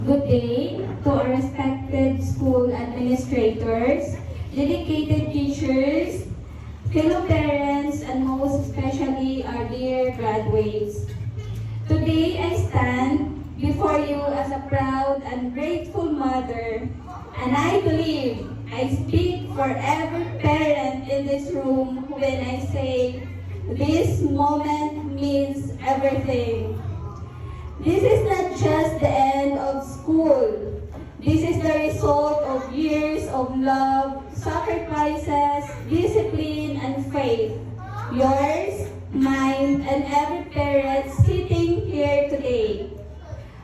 Good day to our respected school administrators, dedicated teachers, fellow parents, and most especially our dear graduates. Today I stand before you as a proud and grateful mother, and I believe I speak for every parent in this room when I say this moment means everything. This is not just the end of school. This is the result of years of love, sacrifices, discipline, and faith. Yours, mine, and every parent sitting here today.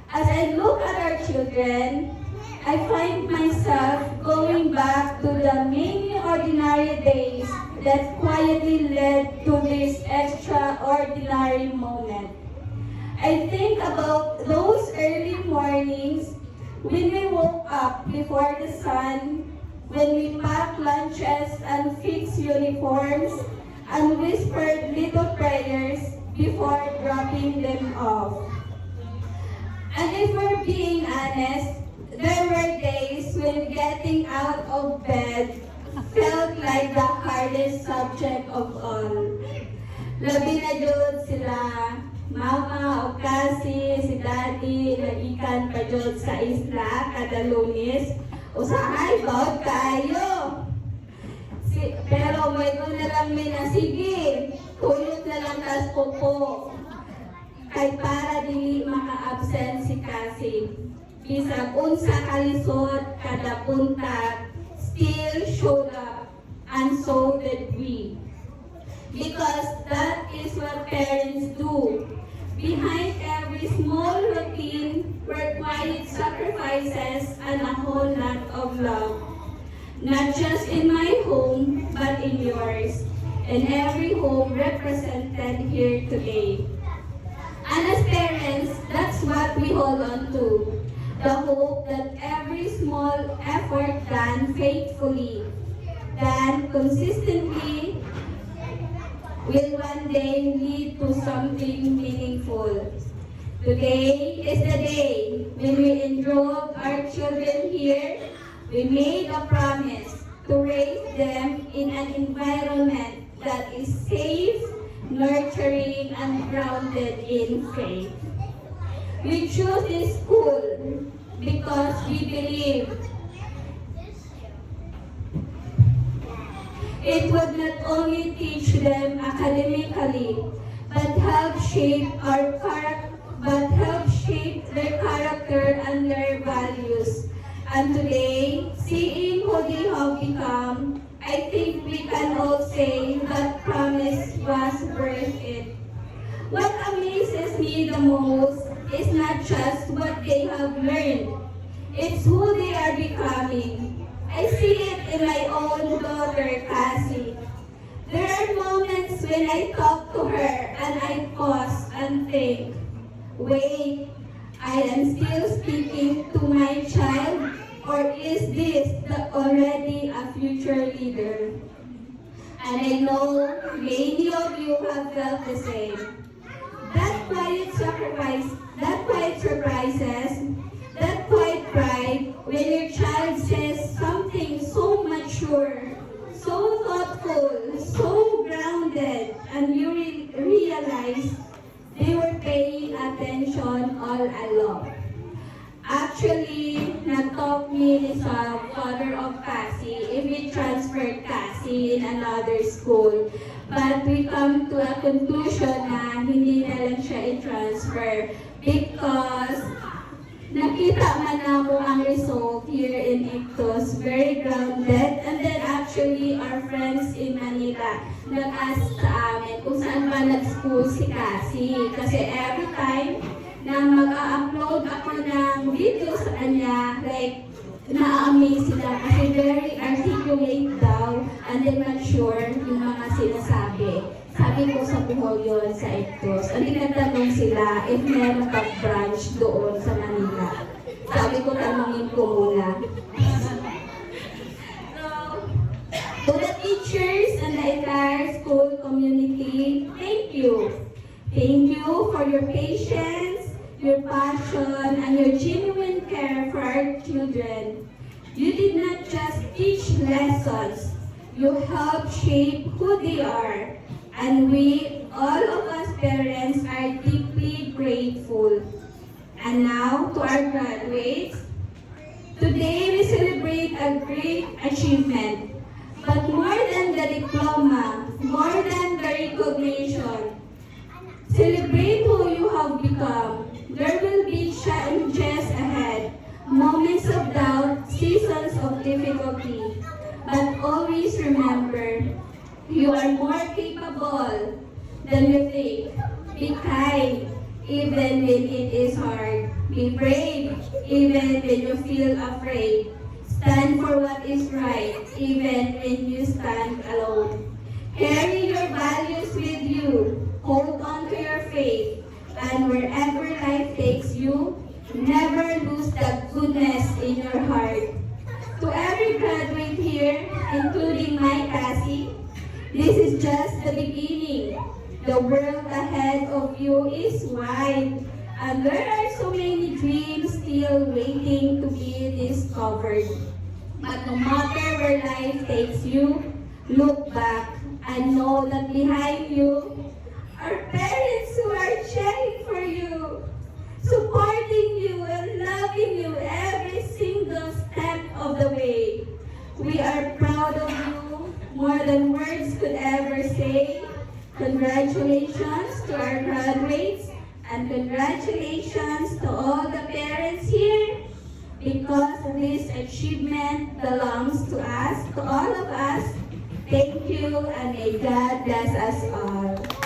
As I look at our children, I find myself going back to the many ordinary days that quietly led to this extraordinary moment. I think about those early mornings when we woke up before the sun, when we packed lunches and fixed uniforms, and whispered little prayers before dropping them off. And if we're being honest, there were days when getting out of bed felt like the hardest subject of all. Labi na jud sila mama o kasi si daddy nagikan pa jud sa isla kada Lunes usahay bawat kayo. Pero may na lang may na sige, tuyot na lang tas kuko. Kay para dili maka-absent si kasi. Bisag unsa kalisod kada punta still showed up, and so did we. Because that is what parents do. Behind every small routine were quiet sacrifices and a whole lot of love. Not just in my home, but in yours, and every home represented here today. And as parents, that's what we hold on to. The hope that every small effort done faithfully, done consistently, will one day lead to something meaningful. Today is the day when we enrolled our children here. We made a promise to raise them in an environment that is safe, nurturing, and grounded in faith. We chose this school because we believe it would not only teach them academically, but help shape their character and their values. And today, seeing who they have become, I think we can all say that promise was worth it. What amazes me the most is not just what they have learned, it's who they are becoming. I see it in my own daughter, Cassie. There are moments when I talk to her and I pause and think, wait, I am still speaking to my child, or is this already a future leader? And I know many of you have felt the same. That quiet surprises, that quiet pride when your child says something so mature, so thoughtful, so grounded, and you realize they were paying attention all along. Actually, nag-talk me sa father of Cassie if we transferred Cassie in another school. But we come to a conclusion na hindi na lang siya i-transfer because nakita man namo ang result here in Ictus, very grounded. And then actually, our friends in Manila nag-ask sa amin kung saan ba nag-school si Cassie. Kasi every time na mag-upload ako ng video sa kanya, like, na-amaze sila kasi very articulate daw and then mature yung mga sinasabi. Sabi ko sa Bohol yun, sa Ictus. Ang nagtanong sila if meron kang branch doon sa Manila. Sabi ko, tanongin ko muna. So, to the teachers and the entire school community, thank you. Thank you for your patience, your passion, and your genuine care children. You did not just teach lessons, you helped shape who they are. And we, all of us parents, are deeply grateful. And now, to our graduates, today we celebrate a great achievement. But more than the diploma, more than the recognition, celebrate who you have become. There will be challenges ahead, moments of doubt, seasons of difficulty. But always remember, you are more capable than you think. Be kind, even when it is hard. Be brave, even when you feel afraid. Stand for what is right, even when you stand alone. Carry your values with you. Hold on to your faith. And wherever life takes you, never lose the goodness in your heart. To every graduate here, including my Cassie, this is just the beginning. The world ahead of you is wide, and there are so many dreams still waiting to be discovered. But no matter where life takes you, look back and know that behind you are parents who are cheering for you, supporting you and loving you every single step of the way. We are proud of you more than words could ever say. Congratulations to our graduates and congratulations to all the parents here, because this achievement belongs to us, to all of us. Thank you, and may God bless us all.